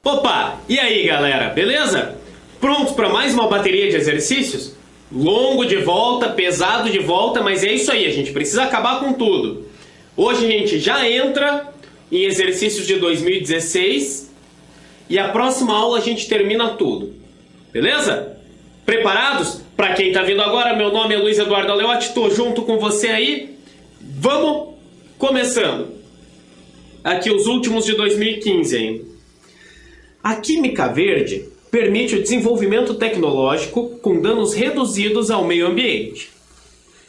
Opa! E aí, galera? Beleza? Prontos para mais uma bateria de exercícios? Longo de volta, pesado de volta, mas é isso aí, a gente precisa acabar com tudo. Hoje a gente já entra em exercícios de 2016 e a próxima aula a gente termina tudo. Beleza? Preparados? Para quem tá vindo agora, meu nome é Luiz Eduardo Aleotti, tô junto com você aí. Vamos começando. Aqui os últimos de 2015 ainda. A química verde permite o desenvolvimento tecnológico com danos reduzidos ao meio ambiente.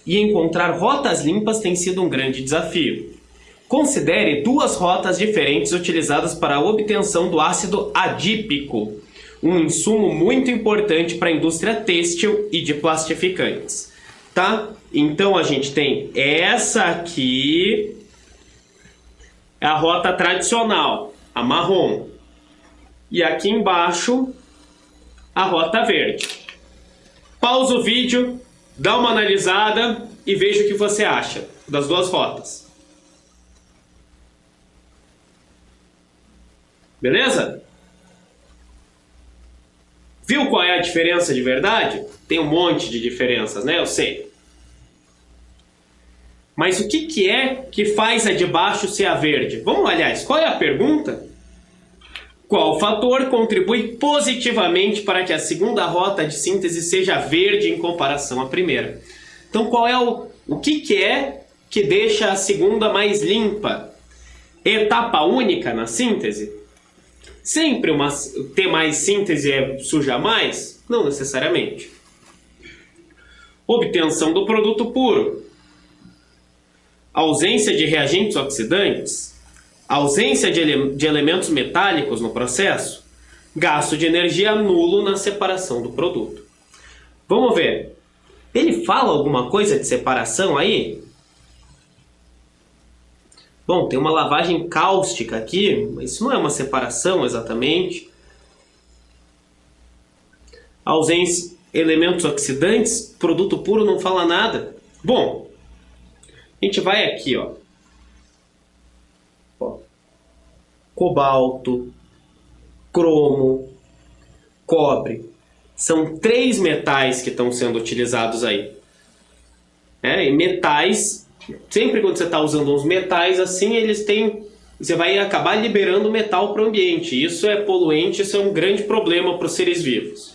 E encontrar rotas limpas tem sido um grande desafio. Considere duas rotas diferentes utilizadas para a obtenção do ácido adípico, um insumo muito importante para a indústria têxtil e de plastificantes. Tá? Então a gente tem essa aqui, é a rota tradicional, a marrom. E aqui embaixo, a rota verde. Pausa o vídeo, dá uma analisada e veja o que você acha das duas rotas. Beleza? Viu qual é a diferença de verdade? Tem um monte de diferenças, né? Eu sei. Mas o que é que faz a de baixo ser a verde? Vamos, aliás, qual é a pergunta? Qual fator contribui positivamente para que a segunda rota de síntese seja verde em comparação à primeira? Então, qual é o que é que deixa a segunda mais limpa? Etapa única na síntese? Sempre ter mais síntese é sujar mais? Não necessariamente. Obtenção do produto puro. Ausência de reagentes oxidantes. Ausência de elementos metálicos no processo. Gasto de energia nulo na separação do produto. Vamos ver. Ele fala alguma coisa de separação aí? Bom, tem uma lavagem cáustica aqui, mas isso não é uma separação exatamente. Ausência de elementos oxidantes, produto puro não fala nada. Bom, a gente vai aqui, ó. Cobalto, cromo, cobre. São 3 metais que estão sendo utilizados aí. E metais, sempre quando você está usando uns metais assim, você vai acabar liberando metal para o ambiente. Isso é poluente, isso é um grande problema para os seres vivos.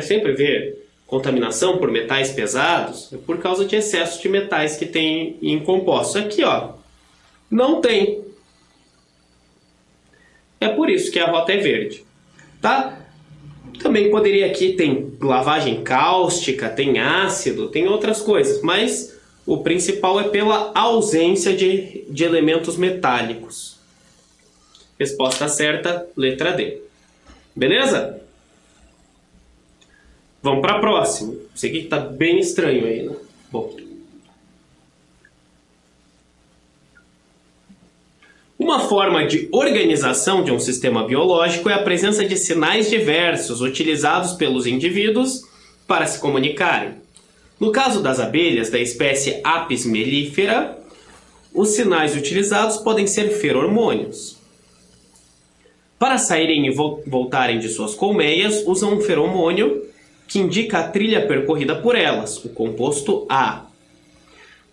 Sempre vê contaminação por metais pesados, é por causa de excesso de metais que tem em compostos. Aqui, ó, não tem. É por isso que a rota é verde, tá? Também poderia aqui, tem lavagem cáustica, tem ácido, tem outras coisas, mas o principal é pela ausência de elementos metálicos. Resposta certa, letra D. Beleza? Vamos para a próxima. Isso aqui está bem estranho aí, né? Bom. Uma forma de organização de um sistema biológico é a presença de sinais diversos utilizados pelos indivíduos para se comunicarem. No caso das abelhas da espécie Apis mellifera, os sinais utilizados podem ser feromônios. Para saírem e voltarem de suas colmeias, usam um feromônio que indica a trilha percorrida por elas, o composto A.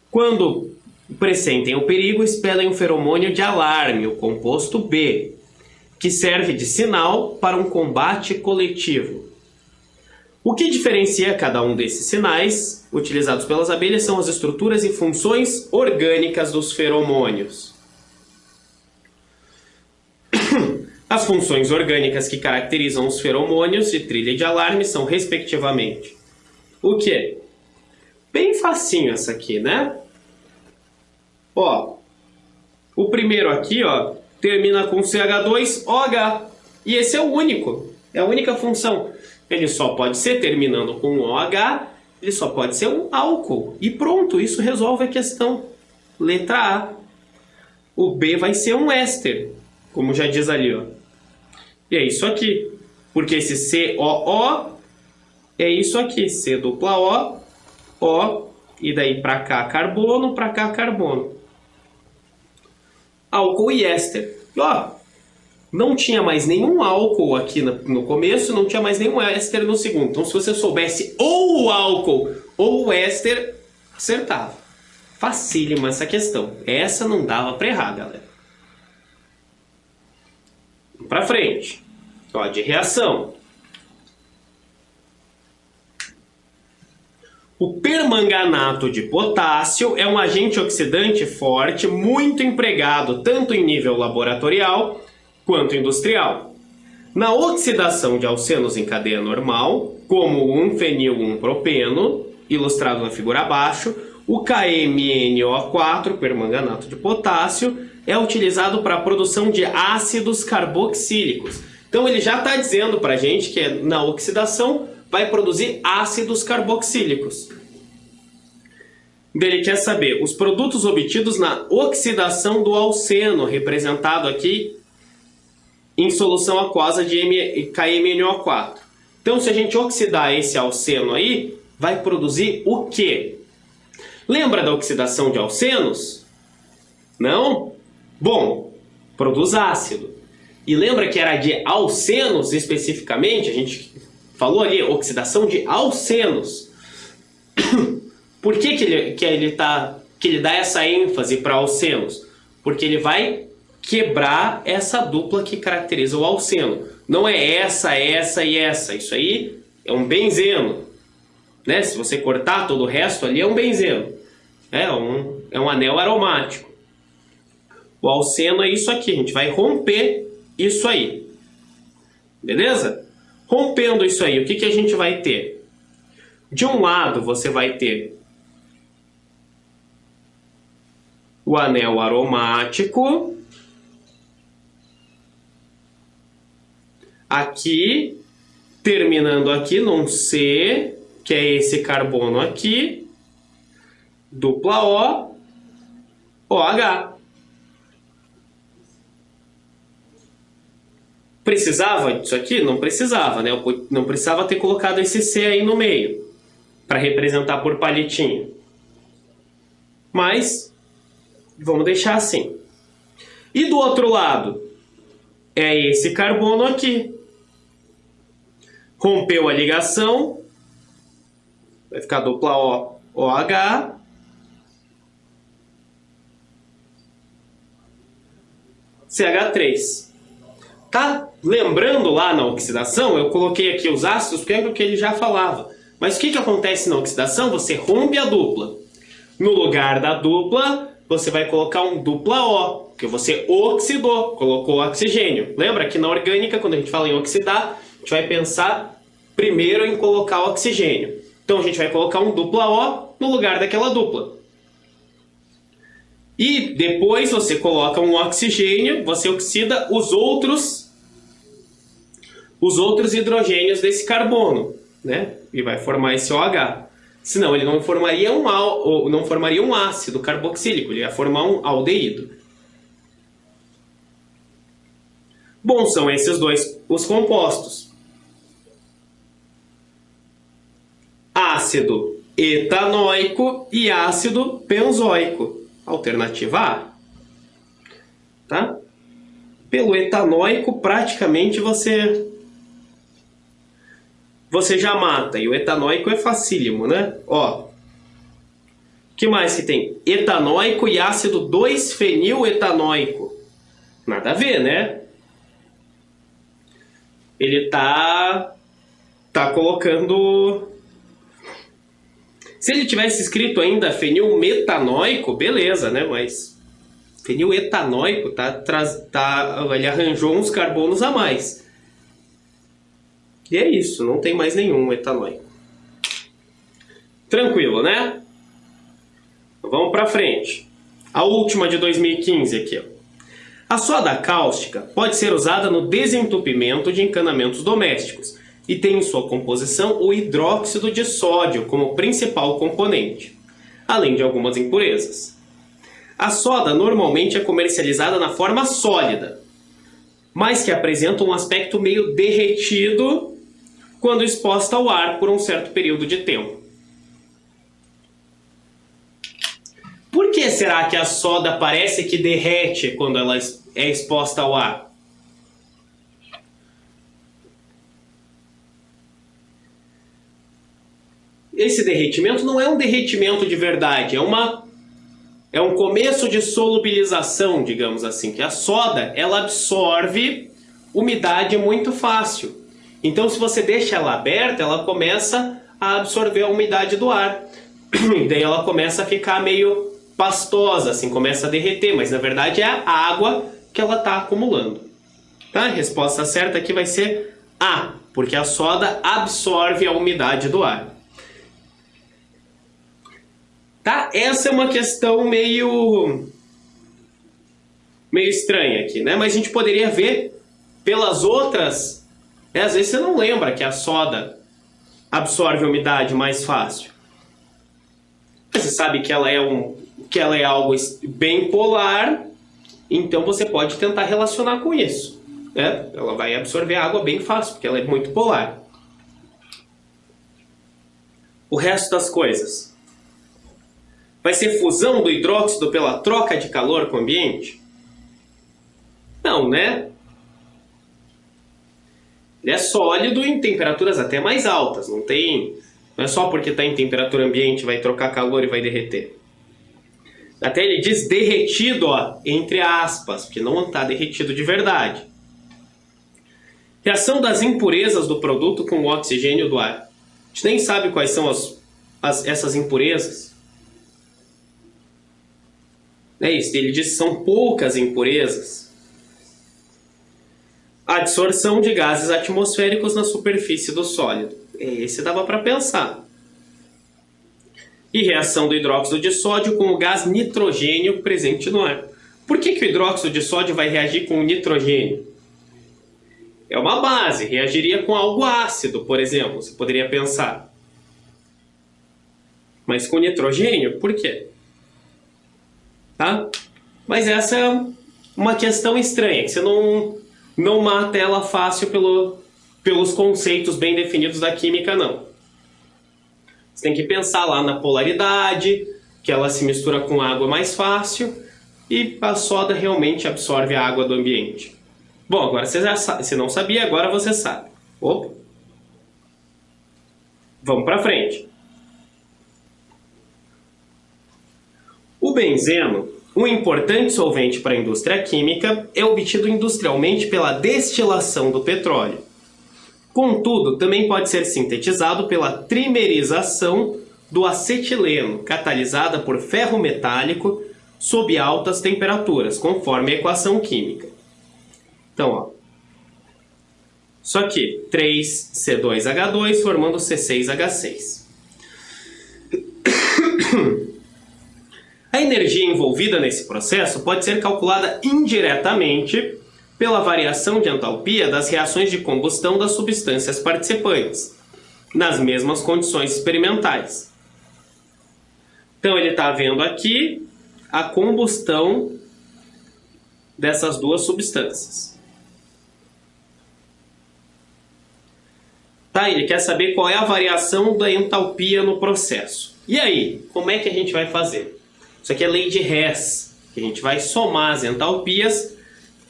Quando pressentem o perigo, expelem um feromônio de alarme, o composto B, que serve de sinal para um combate coletivo. O que diferencia cada um desses sinais utilizados pelas abelhas são as estruturas e funções orgânicas dos feromônios. As funções orgânicas que caracterizam os feromônios de trilha de alarme são, respectivamente, o quê? Bem facinho essa aqui, né? Ó, o primeiro aqui, ó, termina com CH2OH. E esse é o único, é a única função. Ele só pode ser, terminando com OH, ele só pode ser um álcool. E pronto, isso resolve a questão. Letra A. O B vai ser um éster, como já diz ali, ó. E é isso aqui. Porque esse COO é isso aqui. C dupla O, O, e daí para cá carbono, para cá carbono. Álcool e éster. Ó, não tinha mais nenhum álcool aqui no começo, não tinha mais nenhum éster no segundo. Então, se você soubesse ou o álcool ou o éster, acertava. Facílima essa questão. Essa não dava para errar, galera. Vamos para frente. Ó, de reação. O permanganato de potássio é um agente oxidante forte, muito empregado tanto em nível laboratorial quanto industrial. Na oxidação de alcenos em cadeia normal, como o 1-fenil-1-propeno, ilustrado na figura abaixo, o KMNO4, permanganato de potássio, é utilizado para a produção de ácidos carboxílicos. Então ele já está dizendo para a gente que na oxidação vai produzir ácidos carboxílicos. Ele quer saber os produtos obtidos na oxidação do alceno, representado aqui em solução aquosa de KMNO4. Então, se a gente oxidar esse alceno aí, vai produzir o quê? Lembra da oxidação de alcenos? Não? Bom, produz ácido. E lembra que era de alcenos especificamente? A gente falou ali, oxidação de alcenos. Por que ele dá essa ênfase para alcenos? Porque ele vai quebrar essa dupla que caracteriza o alceno. Não é essa e essa. Isso aí é um benzeno. Né? Se você cortar todo o resto ali, é um benzeno. É um anel aromático. O alceno é isso aqui. A gente vai romper isso aí. Beleza? Rompendo isso aí, o que a gente vai ter? De um lado, você vai ter o anel aromático. Aqui, terminando aqui num C, que é esse carbono aqui. Dupla O, OH. Precisava disso aqui? Não precisava, né? Eu não precisava ter colocado esse C aí no meio para representar por palitinho. Mas vamos deixar assim. E do outro lado é esse carbono aqui. Rompeu a ligação, vai ficar dupla O, OH. CH3. Tá? Lembrando lá na oxidação, eu coloquei aqui os ácidos porque é o que ele já falava. Mas o que acontece na oxidação? Você rompe a dupla. No lugar da dupla, você vai colocar um dupla O, porque você oxidou, colocou oxigênio. Lembra que na orgânica, quando a gente fala em oxidar, a gente vai pensar primeiro em colocar oxigênio. Então a gente vai colocar um dupla O no lugar daquela dupla. E depois você coloca um oxigênio, você oxida os outros hidrogênios desse carbono, né? E vai formar esse OH. Senão ele não formaria um ácido carboxílico, ele ia formar um aldeído. Bom, são esses dois os compostos. Ácido etanóico e ácido benzoico. Alternativa A. Tá? Pelo etanóico, praticamente você já mata. E o etanóico é facílimo, né? Ó. O que mais que tem? Etanóico e ácido 2-fenil-etanóico. Nada a ver, né? Ele tá colocando... Se ele tivesse escrito ainda fenilmetanóico, beleza, né? Mas feniletanóico ele arranjou uns carbonos a mais. E é isso, não tem mais nenhum etanóico. Tranquilo, né? Vamos para frente. A última de 2015 aqui, ó. A soda cáustica pode ser usada no desentupimento de encanamentos domésticos e tem em sua composição o hidróxido de sódio como principal componente, além de algumas impurezas. A soda normalmente é comercializada na forma sólida, mas que apresenta um aspecto meio derretido quando exposta ao ar por um certo período de tempo. Por que será que a soda parece que derrete quando ela é exposta ao ar? esse derretimento não é um derretimento de verdade, é um começo de solubilização, digamos assim, que a soda ela absorve umidade muito fácil. Então, se você deixa ela aberta, ela começa a absorver a umidade do ar. E daí ela começa a ficar meio pastosa, assim, começa a derreter, mas na verdade é a água que ela está acumulando. Tá? A resposta certa aqui vai ser A, porque a soda absorve a umidade do ar. Tá? Essa é uma questão meio estranha aqui, né? Mas a gente poderia ver pelas outras. Às vezes você não lembra que a soda absorve a umidade mais fácil. Você sabe que ela é algo bem polar, então você pode tentar relacionar com isso, né? Ela vai absorver água bem fácil, porque ela é muito polar. O resto das coisas. Vai ser fusão do hidróxido pela troca de calor com o ambiente? Não, né? Ele é sólido em temperaturas até mais altas. Não é só porque está em temperatura ambiente vai trocar calor e vai derreter. Até ele diz derretido, ó, entre aspas, porque não está derretido de verdade. Reação das impurezas do produto com o oxigênio do ar. A gente nem sabe quais são essas impurezas. É isso, ele diz que são poucas impurezas. Adsorção de gases atmosféricos na superfície do sólido. Esse dava para pensar. E reação do hidróxido de sódio com o gás nitrogênio presente no ar. Por que o hidróxido de sódio vai reagir com o nitrogênio? É uma base, reagiria com algo ácido, por exemplo, você poderia pensar. Mas com nitrogênio, por quê? Tá? Mas essa é uma questão estranha, que você não mata ela fácil pelos conceitos bem definidos da química, não. Você tem que pensar lá na polaridade, que ela se mistura com água mais fácil, e a soda realmente absorve a água do ambiente. Bom, agora você já sabe, você não sabia, agora você sabe. Opa! Vamos para frente. O benzeno, um importante solvente para a indústria química, é obtido industrialmente pela destilação do petróleo. Contudo, também pode ser sintetizado pela trimerização do acetileno, catalisada por ferro metálico sob altas temperaturas, conforme a equação química. Então, ó, isso aqui, 3C2H2 formando C6H6. A energia envolvida nesse processo pode ser calculada indiretamente pela variação de entalpia das reações de combustão das substâncias participantes, nas mesmas condições experimentais. Então ele está vendo aqui a combustão dessas duas substâncias. Tá, ele quer saber qual é a variação da entalpia no processo. E aí, como é que a gente vai fazer? Isso aqui é lei de Hess, que a gente vai somar as entalpias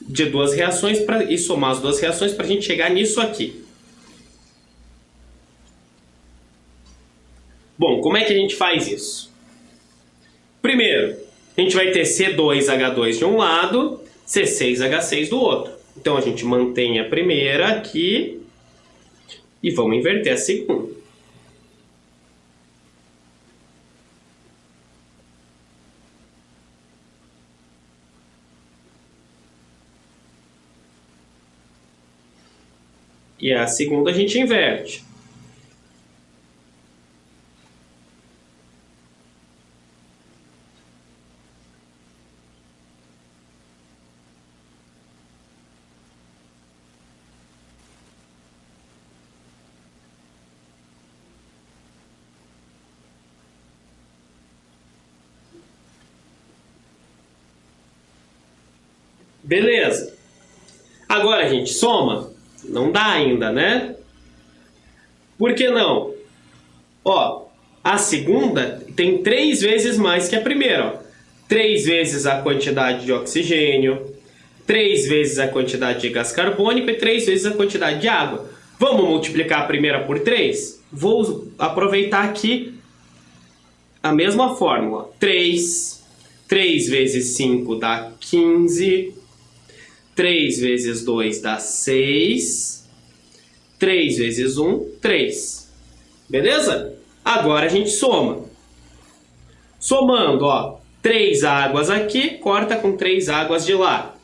de duas reações e somar as duas reações para a gente chegar nisso aqui. Bom, como é que a gente faz isso? Primeiro, a gente vai ter C2H2 de um lado, C6H6 do outro. Então a gente mantém a primeira aqui e vamos inverter a segunda. E a segunda a gente inverte. Beleza. Agora a gente soma? Não dá ainda, né? Por que não? Ó, a segunda tem 3 vezes mais que a primeira. Ó. 3 vezes a quantidade de oxigênio, 3 vezes a quantidade de gás carbônico e 3 vezes a quantidade de água. Vamos multiplicar a primeira por 3? vou aproveitar aqui a mesma fórmula. 3 vezes 5 dá 15. 3 vezes 2 dá 6. 3 vezes 1, 3. Beleza? Agora a gente soma. Somando, ó, 3 águas aqui, corta com 3 águas de lá.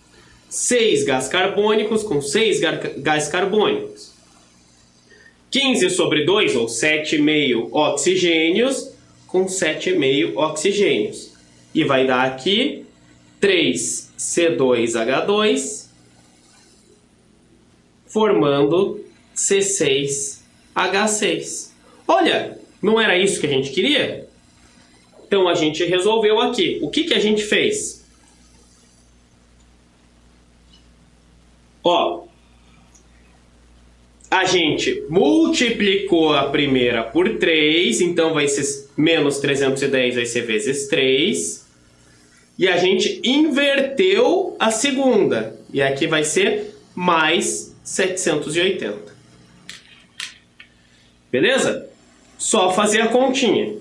6 gás carbônicos com 6 gás carbônicos. 15 sobre 2, ou 7,5 oxigênios, com 7,5 oxigênios. E vai dar aqui 3C2H2, formando C6H6. Olha, não era isso que a gente queria? Então a gente resolveu aqui. O que a gente fez? Ó, a gente multiplicou a primeira por 3, então vai ser menos 310, vai ser vezes 3. E a gente inverteu a segunda, e aqui vai ser mais 780. Beleza? Só fazer a continha.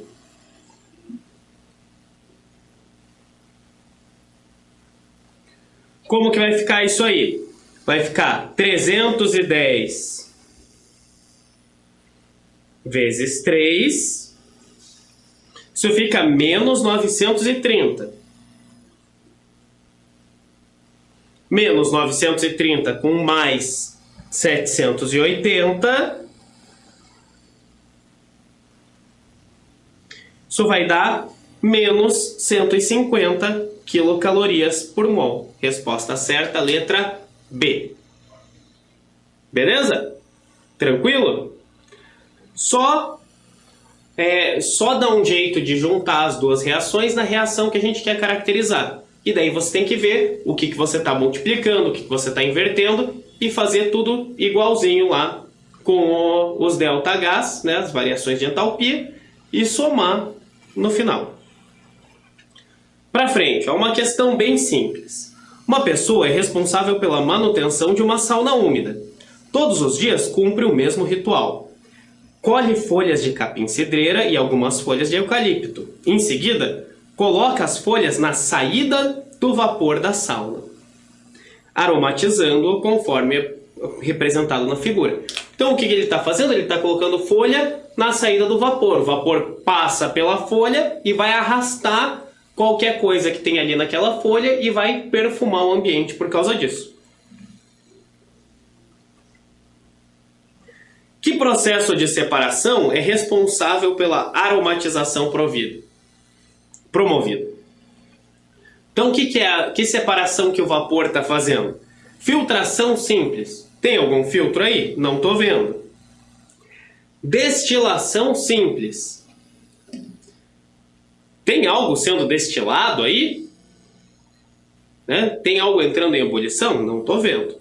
Como que vai ficar isso aí? Vai ficar 310 vezes 3. Isso fica menos 930. Menos 930 com mais 780. Isso vai dar menos 150 quilocalorias por mol. Resposta certa, letra B. Beleza? Tranquilo? Só dá um jeito de juntar as duas reações na reação que a gente quer caracterizar. E daí você tem que ver o que você está multiplicando, o que você está invertendo e fazer tudo igualzinho lá com os ΔH, né, as variações de entalpia, e somar no final. Para frente, é uma questão bem simples. Uma pessoa é responsável pela manutenção de uma sauna úmida. Todos os dias cumpre o mesmo ritual. Colhe folhas de capim-cidreira e algumas folhas de eucalipto. Em seguida, coloca as folhas na saída do vapor da sauna, aromatizando-o conforme representado na figura. Então o que ele está fazendo? Ele está colocando folha na saída do vapor. O vapor passa pela folha e vai arrastar qualquer coisa que tem ali naquela folha e vai perfumar o ambiente por causa disso. Que processo de separação é responsável pela aromatização promovida? Então, que separação que o vapor está fazendo? Filtração simples. Tem algum filtro aí? Não estou vendo. Destilação simples. Tem algo sendo destilado aí? Né? Tem algo entrando em ebulição? Não estou vendo.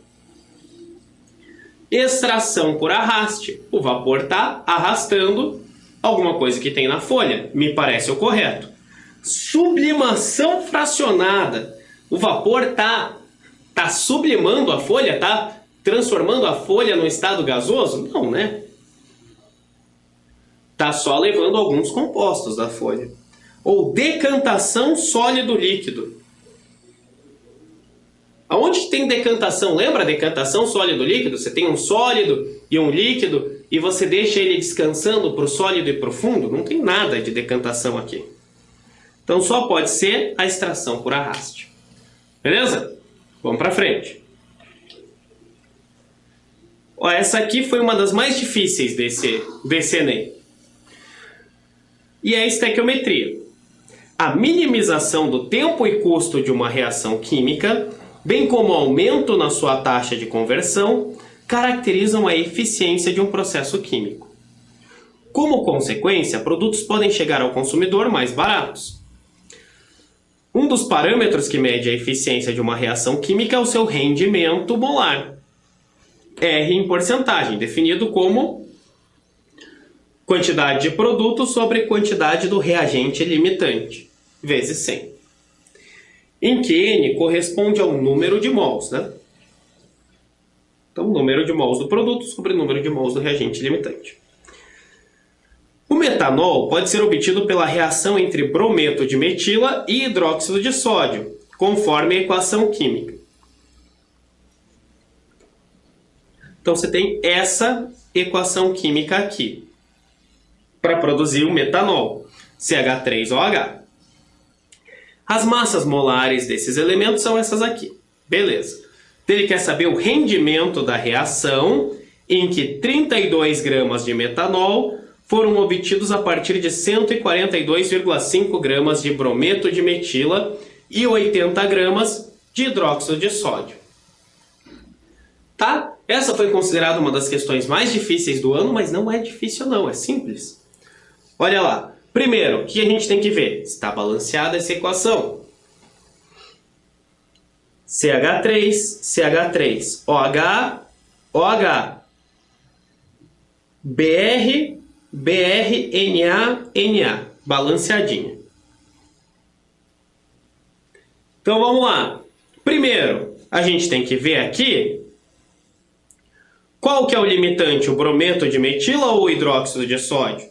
Extração por arraste. O vapor está arrastando alguma coisa que tem na folha. Me parece o correto. Sublimação fracionada. O vapor está sublimando a folha? Está transformando a folha no estado gasoso? Não, né? Está só levando alguns compostos da folha. Ou decantação sólido-líquido. Aonde tem decantação? Lembra a decantação sólido-líquido? Você tem um sólido e um líquido e você deixa ele descansando para o sólido e profundo? Não tem nada de decantação aqui. Então só pode ser a extração por arraste. Beleza? Vamos para frente. Ó, essa aqui foi uma das mais difíceis desse Enem. E é a estequiometria. A minimização do tempo e custo de uma reação química, bem como o aumento na sua taxa de conversão, caracterizam a eficiência de um processo químico. Como consequência, produtos podem chegar ao consumidor mais baratos. Um dos parâmetros que mede a eficiência de uma reação química é o seu rendimento molar. R em porcentagem, definido como quantidade de produto sobre quantidade do reagente limitante, vezes 100. Em que N corresponde ao número de mols, né? Então, número de mols do produto sobre número de mols do reagente limitante. O metanol pode ser obtido pela reação entre brometo de metila e hidróxido de sódio, conforme a equação química. Então você tem essa equação química aqui para produzir o metanol, CH3OH. As massas molares desses elementos são essas aqui. Beleza. Então ele quer saber o rendimento da reação em que 32 gramas de metanol foram obtidos a partir de 142,5 gramas de brometo de metila e 80 gramas de hidróxido de sódio. Tá? Essa foi considerada uma das questões mais difíceis do ano, mas não é difícil não, é simples. Olha lá. Primeiro, o que a gente tem que ver? Está balanceada essa equação. CH3, CH3, OH, OH, BR, BR, Na, Na. Balanceadinha. Então vamos lá. Primeiro, a gente tem que ver aqui qual que é o limitante, o brometo de metila ou o hidróxido de sódio?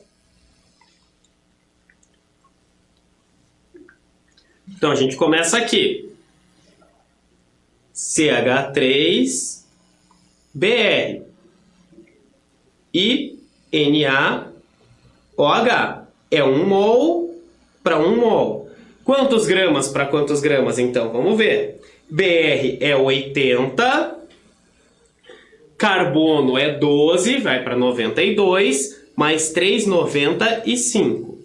Então a gente começa aqui. CH3, BR e NaOH. É 1 mol para 1 mol. Quantos gramas para quantos gramas, então? Vamos ver. BR é 80, carbono é 12, vai para 92, mais 3, 95.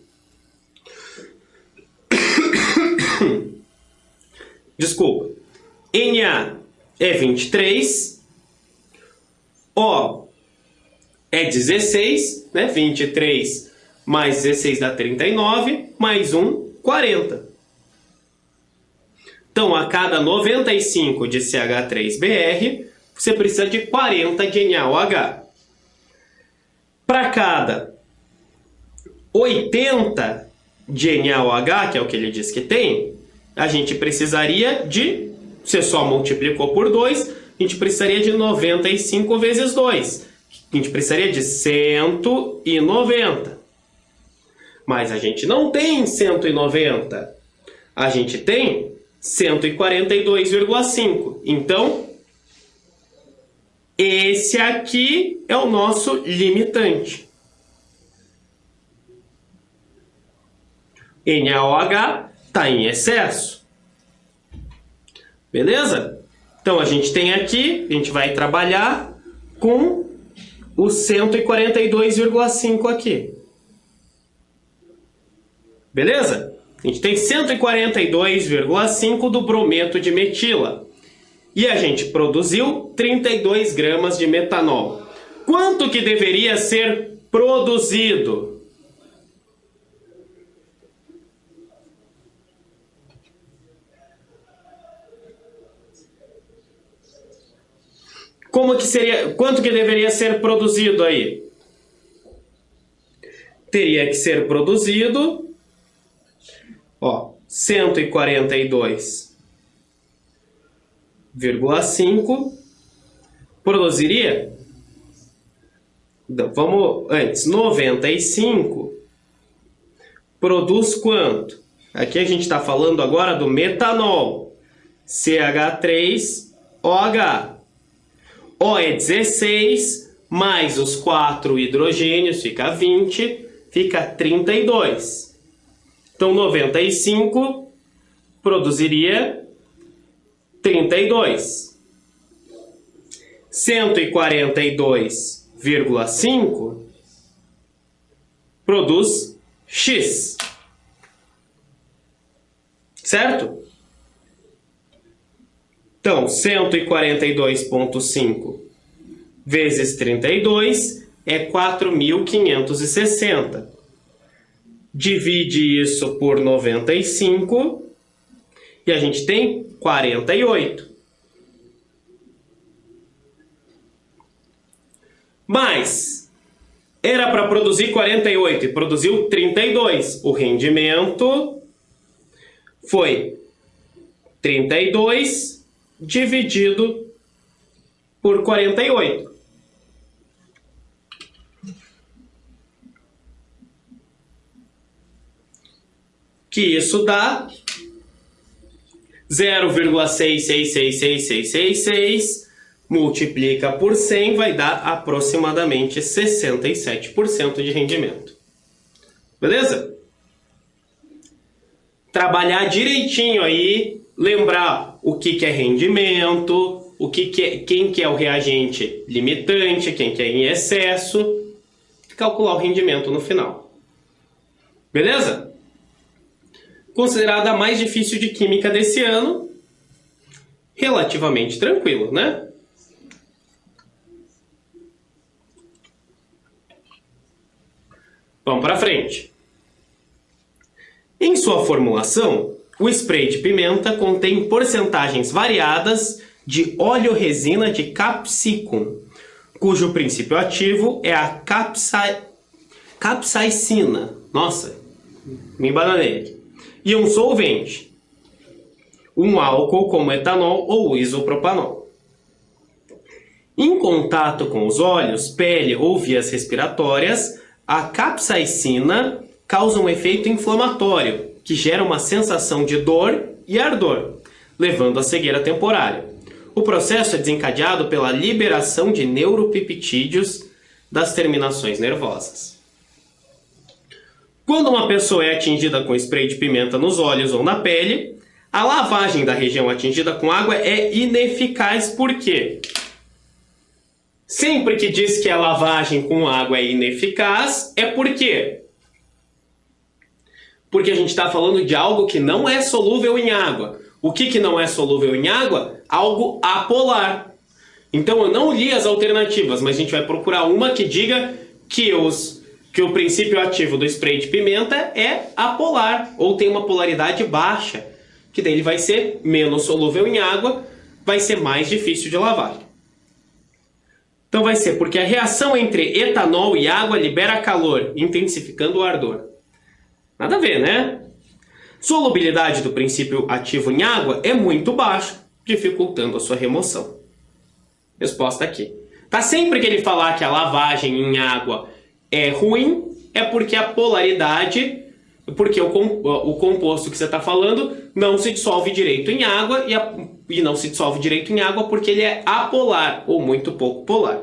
Desculpa. Na é 23, O é 16, né? 23 mais 16 dá 39, mais 1, 40. Então, a cada 95 de CH3BR, você precisa de 40 de NaOH. Para cada 80 de NaOH, que é o que ele diz que tem, a gente precisaria de, você só multiplicou por 2, a gente precisaria de 95 vezes 2. A gente precisaria de 190. Mas a gente não tem 190. A gente tem 142,5. Então, esse aqui é o nosso limitante. NaOH está em excesso. Beleza? Então a gente tem aqui, a gente vai trabalhar com o 142,5 aqui. Beleza? A gente tem 142,5 do brometo de metila. E a gente produziu 32 gramas de metanol. Quanto que deveria ser produzido? Como que seria, quanto que deveria ser produzido aí? Teria que ser produzido, ó, 142,5 produziria, vamos antes, 95 produz quanto? Aqui a gente está falando agora do metanol, CH3OH. O é 16, mais os 4 hidrogênios, fica 20, fica 32. Então, 95 produziria 32. 142,5 produz X. Certo? Então, 142,5 vezes 32 é 4.560. Divide isso por 95 e a gente tem 48. Mas era para produzir 48 e produziu 32. O rendimento foi 32 dividido por 48. que isso dá 0,666666 multiplica por 100, vai dar aproximadamente 67% de rendimento. Beleza? Trabalhar direitinho aí, lembrar o que é rendimento, quem que é o reagente limitante, quem que é em excesso, e calcular o rendimento no final. Beleza? Considerada a mais difícil de química desse ano, relativamente tranquilo, né? Vamos para frente. Em sua formulação, o spray de pimenta contém porcentagens variadas de óleo-resina de capsicum, cujo princípio ativo é a capsaicina. Nossa, me embananei aqui. E um solvente, um álcool como etanol ou isopropanol. Em contato com os olhos, pele ou vias respiratórias, a capsaicina causa um efeito inflamatório, que gera uma sensação de dor e ardor, levando à cegueira temporária. O processo é desencadeado pela liberação de neuropeptídeos das terminações nervosas. Quando uma pessoa é atingida com spray de pimenta nos olhos ou na pele, a lavagem da região atingida com água é ineficaz. Por quê? Sempre que diz que a lavagem com água é ineficaz, é por quê? Porque a gente está falando de algo que não é solúvel em água. O que não é solúvel em água? Algo apolar. Então eu não li as alternativas, mas a gente vai procurar uma que diga que o princípio ativo do spray de pimenta é apolar, ou tem uma polaridade baixa, que daí ele vai ser menos solúvel em água, vai ser mais difícil de lavar. Então vai ser porque a reação entre etanol e água libera calor, intensificando o ardor. Nada a ver, né? Solubilidade do princípio ativo em água é muito baixa, dificultando a sua remoção. Resposta aqui. Tá, sempre que ele falar que a lavagem em água é ruim, é porque a polaridade, porque o composto que você está falando não se dissolve direito em água, e não se dissolve direito em água porque ele é apolar, ou muito pouco polar.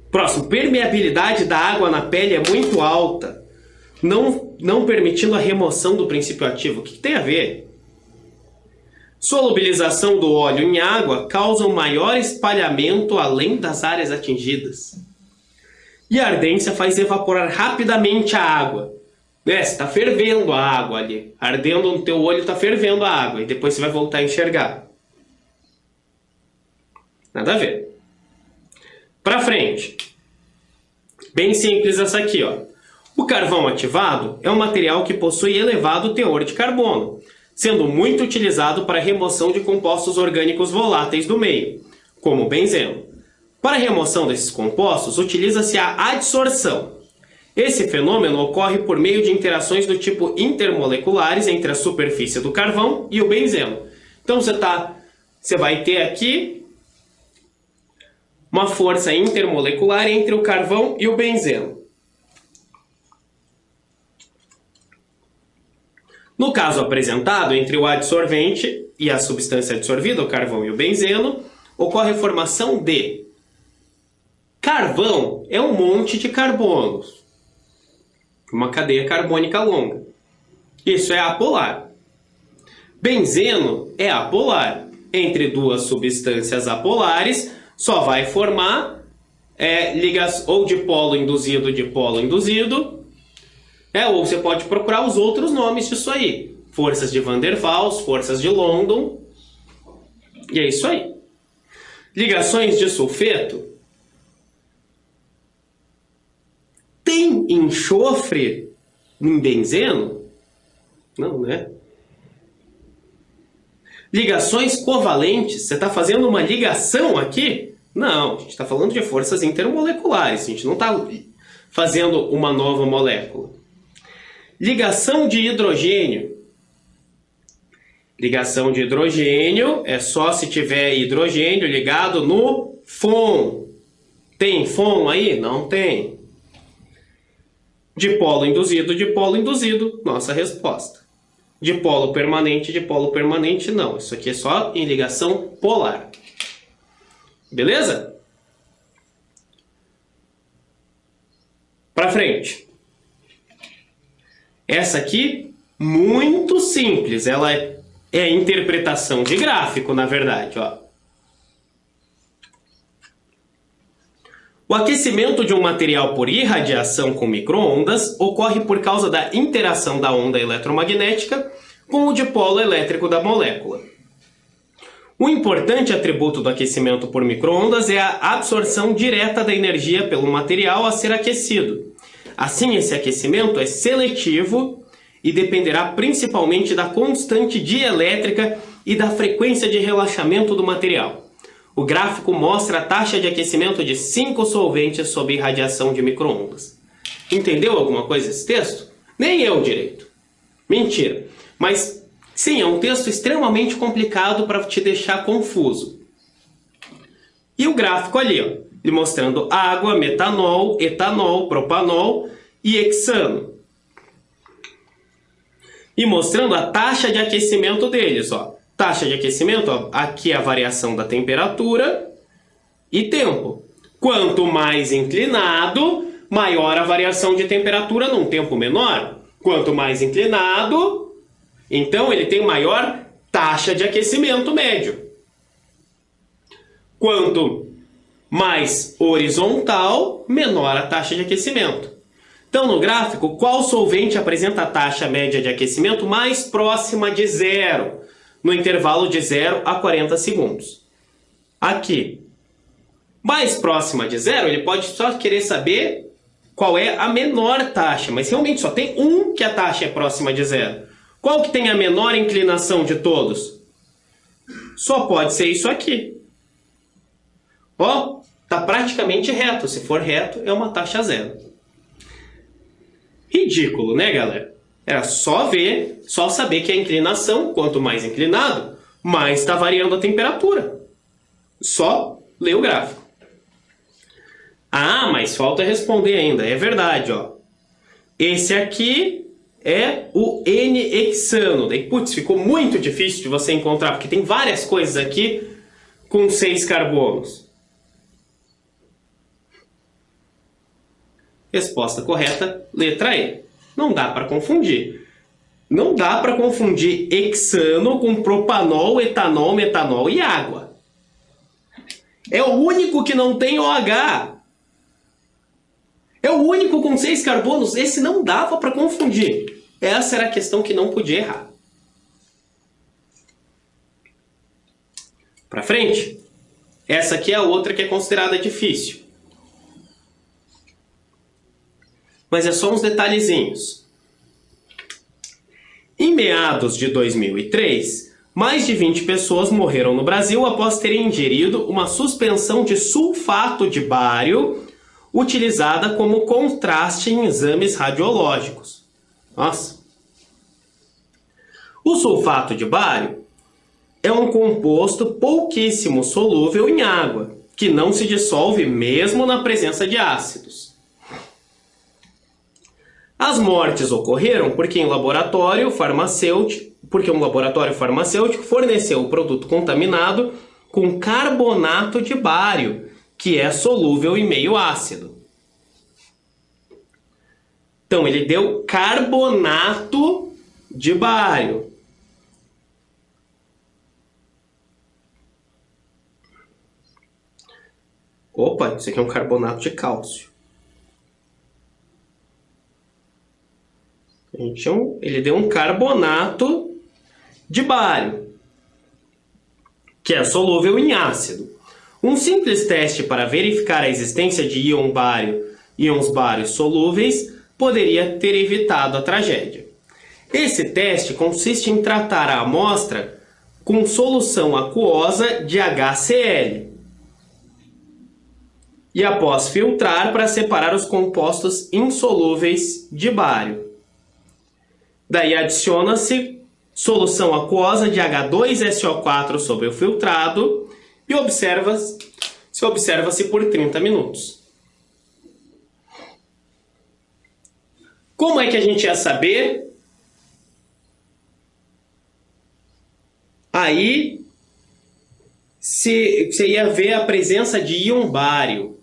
Próximo, permeabilidade da água na pele é muito alta, não permitindo a remoção do princípio ativo. O que tem a ver? Solubilização do óleo em água causa um maior espalhamento além das áreas atingidas. E a ardência faz evaporar rapidamente a água. Você está fervendo a água ali. Ardendo no teu olho, está fervendo a água. E depois você vai voltar a enxergar. Nada a ver. Para frente. Bem simples essa aqui, ó. O carvão ativado é um material que possui elevado teor de carbono, sendo muito utilizado para a remoção de compostos orgânicos voláteis do meio, como o benzeno. Para a remoção desses compostos, utiliza-se a adsorção. Esse fenômeno ocorre por meio de interações do tipo intermoleculares entre a superfície do carvão e o benzeno. Então você vai ter aqui uma força intermolecular entre o carvão e o benzeno. No caso apresentado, entre o adsorvente e a substância absorvida, o carvão e o benzeno, ocorre a formação de carvão. É um monte de carbonos, uma cadeia carbônica longa. Isso é apolar. Benzeno é apolar. Entre duas substâncias apolares, só vai formar ligação ou de polo induzido, ou você pode procurar os outros nomes disso aí. Forças de Van der Waals, forças de London. E é isso aí. Ligações de sulfeto. Tem enxofre em benzeno? Não, né? Ligações covalentes. Você está fazendo uma ligação aqui? Não, a gente está falando de forças intermoleculares. A gente não está fazendo uma nova molécula. Ligação de hidrogênio. Ligação de hidrogênio é só se tiver hidrogênio ligado no FON. Tem FON aí? Não tem. Dipolo induzido, nossa resposta. Dipolo permanente, não. Isso aqui é só em ligação polar. Beleza? Para frente. Essa aqui, muito simples. Ela é interpretação de gráfico, na verdade, ó. O aquecimento de um material por irradiação com micro-ondas ocorre por causa da interação da onda eletromagnética com o dipolo elétrico da molécula. O importante atributo do aquecimento por micro-ondas é a absorção direta da energia pelo material a ser aquecido. Assim, esse aquecimento é seletivo e dependerá principalmente da constante dielétrica e da frequência de relaxamento do material. O gráfico mostra a taxa de aquecimento de 5 solventes sob irradiação de micro-ondas. Entendeu alguma coisa esse texto? Nem eu direito. Mentira. Mas, sim, é um texto extremamente complicado para te deixar confuso. E o gráfico ali, ó, ele mostrando água, metanol, etanol, propanol e hexano. E mostrando a taxa de aquecimento deles, ó. Taxa de aquecimento, ó, aqui é a variação da temperatura e tempo. Quanto mais inclinado, maior a variação de temperatura num tempo menor. Quanto mais inclinado, então ele tem maior taxa de aquecimento médio. Quanto mais horizontal, menor a taxa de aquecimento. Então, no gráfico, qual solvente apresenta a taxa média de aquecimento mais próxima de zero? No intervalo de 0 a 40 segundos. Aqui, mais próxima de zero, ele pode só querer saber qual é a menor taxa, mas realmente só tem um que a taxa é próxima de zero. Qual que tem a menor inclinação de todos? Só pode ser isso aqui. Ó, tá praticamente reto. Se for reto, é uma taxa zero. Ridículo, né, galera? Era só ver, só saber que a inclinação, quanto mais inclinado, mais está variando a temperatura. Só ler o gráfico. Ah, mas falta responder ainda. É verdade, ó. Esse aqui é o N-hexano. Daí, putz, ficou muito difícil de você encontrar, porque tem várias coisas aqui com 6 carbonos. Resposta correta, letra E. Não dá para confundir. Não dá para confundir hexano com propanol, etanol, metanol e água. É o único que não tem OH. É o único com 6 carbonos. Esse não dava para confundir. Essa era a questão que não podia errar. Para frente. Essa aqui é a outra que é considerada difícil. Mas é só uns detalhezinhos. Em meados de 2003, mais de 20 pessoas morreram no Brasil após terem ingerido uma suspensão de sulfato de bário utilizada como contraste em exames radiológicos. Nossa! O sulfato de bário é um composto pouquíssimo solúvel em água, que não se dissolve mesmo na presença de ácidos. As mortes ocorreram porque um laboratório farmacêutico forneceu o produto contaminado com carbonato de bário, que é solúvel em meio ácido. Então, ele deu carbonato de bário. Opa, isso aqui é um carbonato de cálcio. Então, ele deu um carbonato de bário, que é solúvel em ácido. Um simples teste para verificar a existência de íons bários solúveis poderia ter evitado a tragédia. Esse teste consiste em tratar a amostra com solução aquosa de HCl e após filtrar para separar os compostos insolúveis de bário. Daí adiciona-se solução aquosa de H2SO4 sobre o filtrado e observa-se por 30 minutos. Como é que a gente ia saber? Aí você ia ver a presença de íon bário.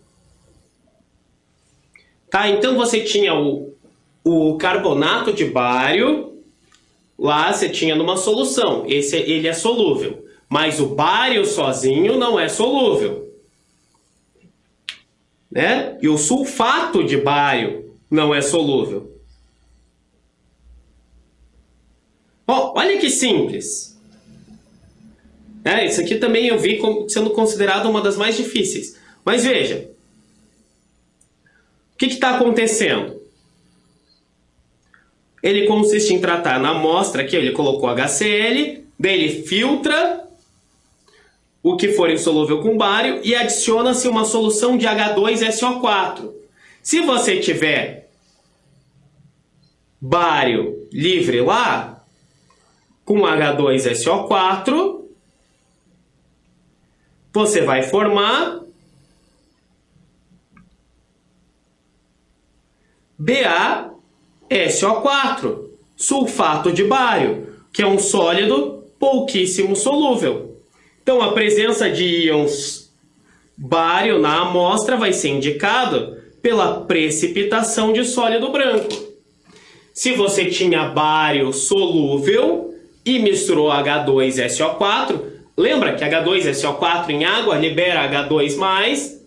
Tá? Então você tinha o carbonato de bário, lá você tinha numa solução. Ele é solúvel. Mas o bário sozinho não é solúvel. Né? E o sulfato de bário não é solúvel. Olha que simples. Isso aqui também eu vi sendo considerado uma das mais difíceis. Mas veja. O que está acontecendo? Ele consiste em tratar na amostra aqui, ele colocou HCl, daí ele filtra o que for insolúvel com bário e adiciona-se uma solução de H2SO4. Se você tiver bário livre lá, com H2SO4, você vai formar BaSO4, sulfato de bário, que é um sólido pouquíssimo solúvel. Então, a presença de íons bário na amostra vai ser indicada pela precipitação de sólido branco. Se você tinha bário solúvel e misturou H2SO4, lembra que H2SO4 em água libera H2+,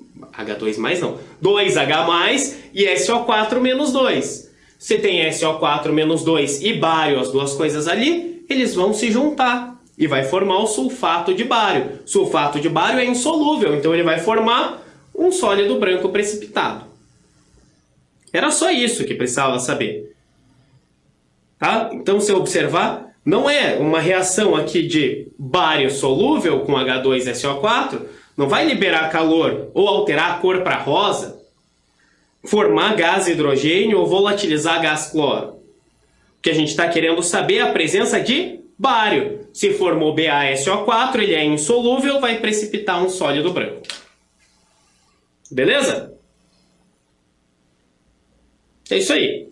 2H+, e SO4-2. Se tem SO4-2 e bário, as duas coisas ali, eles vão se juntar e vai formar o sulfato de bário. Sulfato de bário é insolúvel, então ele vai formar um sólido branco precipitado. Era só isso que precisava saber. Tá? Então, se observar, não é uma reação aqui de bário solúvel com H2SO4, não vai liberar calor ou alterar a cor para rosa, formar gás hidrogênio ou volatilizar gás cloro. O que a gente está querendo saber é a presença de bário. Se formou BaSO4, ele é insolúvel, vai precipitar um sólido branco. Beleza? É isso aí.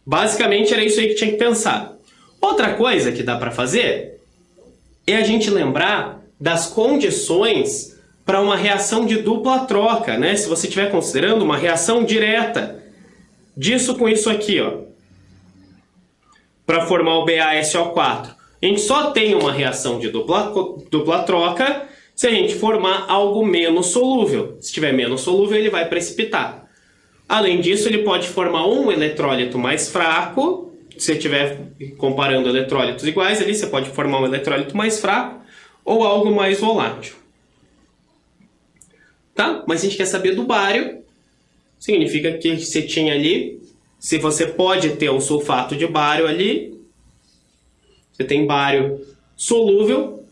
Basicamente era isso aí que tinha que pensar. Outra coisa que dá para fazer é a gente lembrar das condições para uma reação de dupla troca, né? Se você estiver considerando uma reação direta disso com isso aqui, ó, para formar o BaSO4. A gente só tem uma reação de dupla troca se a gente formar algo menos solúvel. Se tiver menos solúvel, ele vai precipitar. Além disso, ele pode formar um eletrólito mais fraco. Se você estiver comparando eletrólitos iguais ali, você pode formar um eletrólito mais fraco ou algo mais volátil. Tá? Mas a gente quer saber do bário. Significa que você tinha ali, se você pode ter um sulfato de bário ali, você tem bário solúvel,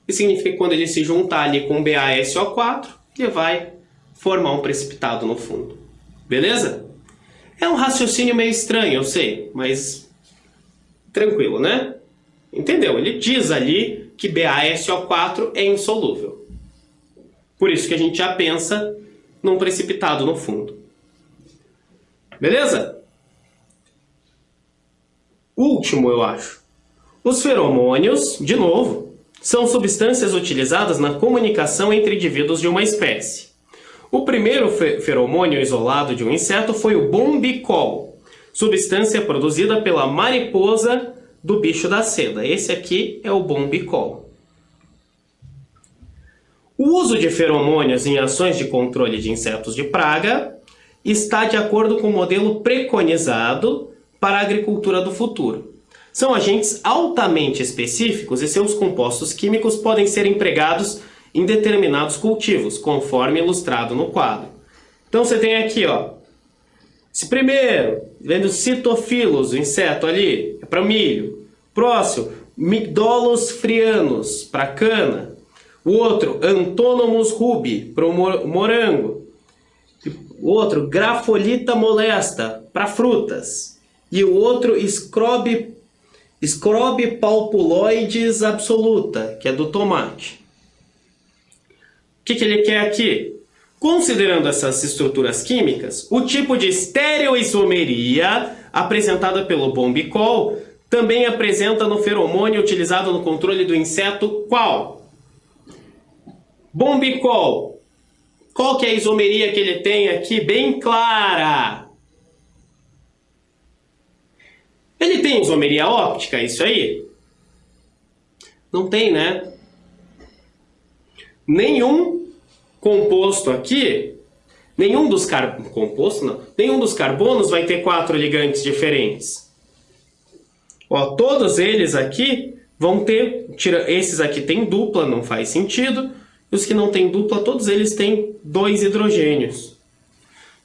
e significa que quando ele se juntar ali com BaSO4, ele vai formar um precipitado no fundo. Beleza? É um raciocínio meio estranho, eu sei, mas tranquilo, né? Entendeu? Ele diz ali que BaSO4 é insolúvel. Por isso que a gente já pensa num precipitado no fundo. Beleza? Último, eu acho. Os feromônios, de novo, são substâncias utilizadas na comunicação entre indivíduos de uma espécie. O primeiro feromônio isolado de um inseto foi o bombicol, substância produzida pela mariposa do bicho da seda. Esse aqui é o bombicol. O uso de feromônios em ações de controle de insetos de praga está de acordo com o modelo preconizado para a agricultura do futuro. São agentes altamente específicos e seus compostos químicos podem ser empregados em determinados cultivos, conforme ilustrado no quadro. Então você tem aqui, ó, esse primeiro, vendo Cytophilus, o inseto ali, é para milho. Próximo, Migdolus frianus, para cana. O outro, Antonomus rubi, para o morango. O outro, Grafolita molesta, para frutas. E o outro, Scrobe palpuloides absoluta, que é do tomate. O que ele quer aqui? Considerando essas estruturas químicas, o tipo de estereoisomeria apresentada pelo bombicol também apresenta no feromônio utilizado no controle do inseto qual? Bombicol. Qual que é a isomeria que ele tem aqui bem clara? Ele tem isomeria óptica, é isso aí? Não tem, né? Nenhum composto aqui, nenhum dos carbonos vai ter 4 ligantes diferentes. Ó, todos eles aqui vão ter, esses aqui tem dupla, não faz sentido. E os que não têm dupla, todos eles têm 2 hidrogênios.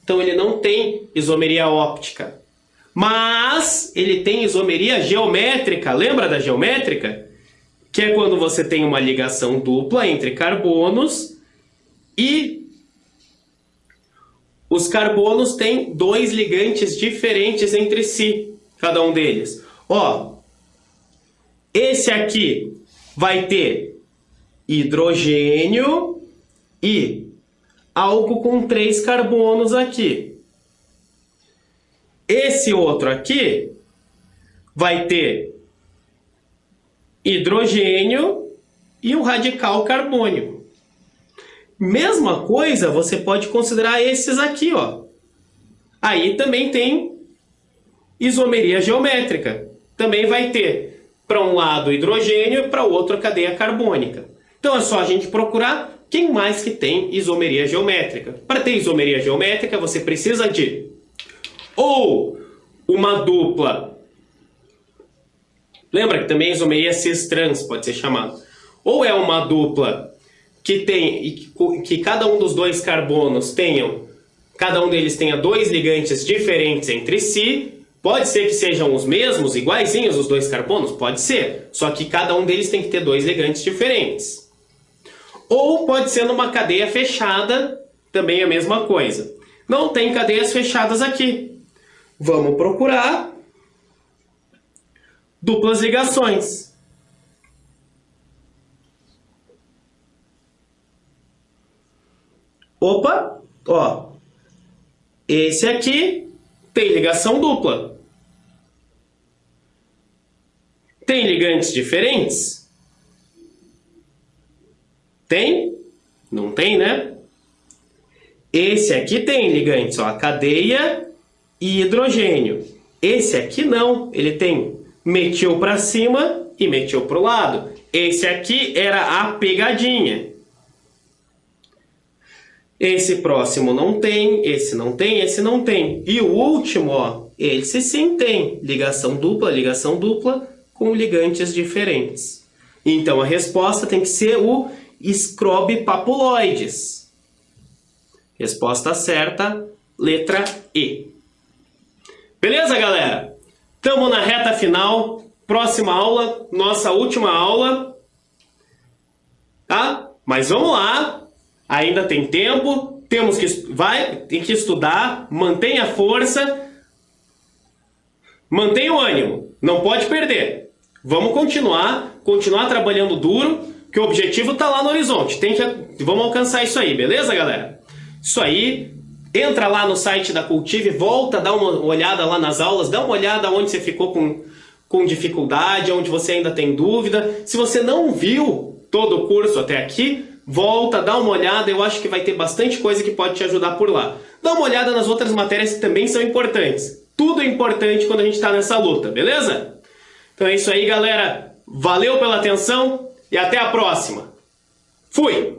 Então ele não tem isomeria óptica. Mas ele tem isomeria geométrica. Lembra da geométrica? Que é quando você tem uma ligação dupla entre carbonos e os carbonos têm 2 ligantes diferentes entre si, cada um deles. Ó, esse aqui vai ter hidrogênio e algo com 3 carbonos aqui. Esse outro aqui vai ter hidrogênio e um radical carbônio. Mesma coisa você pode considerar esses aqui, ó. Aí também tem isomeria geométrica. Também vai ter para um lado hidrogênio e para o outro a cadeia carbônica. Então é só a gente procurar quem mais que tem isomeria geométrica. Para ter isomeria geométrica você precisa de ou uma dupla. Lembra que também isomeria cis-trans pode ser chamado. Ou é uma dupla que cada um dos 2 carbonos cada um deles tenha 2 ligantes diferentes entre si. Pode ser que sejam os mesmos, iguaizinhos os 2 carbonos? Pode ser. Só que cada um deles tem que ter 2 ligantes diferentes. Ou pode ser numa cadeia fechada, também a mesma coisa. Não tem cadeias fechadas aqui. Vamos procurar duplas ligações. Opa, ó. Esse aqui tem ligação dupla. Tem ligantes diferentes? Tem? Não tem, né? Esse aqui tem ligantes, ó, cadeia e hidrogênio. Esse aqui não, ele tem metil para cima e metil para o lado. Esse aqui era a pegadinha. Esse próximo não tem, esse não tem, esse não tem. E o último, ó, esse sim tem ligação dupla com ligantes diferentes. Então a resposta tem que ser o Scrobe-Papuloides. Resposta certa, letra E. Beleza, galera? Estamos na reta final. Próxima aula, nossa última aula. Tá? Mas vamos lá. Ainda tem tempo. Tem que estudar. Mantenha a força. Mantenha o ânimo. Não pode perder. Vamos continuar trabalhando duro, que o objetivo está lá no horizonte. Vamos alcançar isso aí, beleza, galera? Isso aí. Entra lá no site da Cultive, volta, dá uma olhada lá nas aulas, dá uma olhada onde você ficou com dificuldade, onde você ainda tem dúvida. Se você não viu todo o curso até aqui, volta, dá uma olhada, eu acho que vai ter bastante coisa que pode te ajudar por lá. Dá uma olhada nas outras matérias que também são importantes. Tudo é importante quando a gente está nessa luta, beleza? Então é isso aí, galera. Valeu pela atenção e até a próxima. Fui!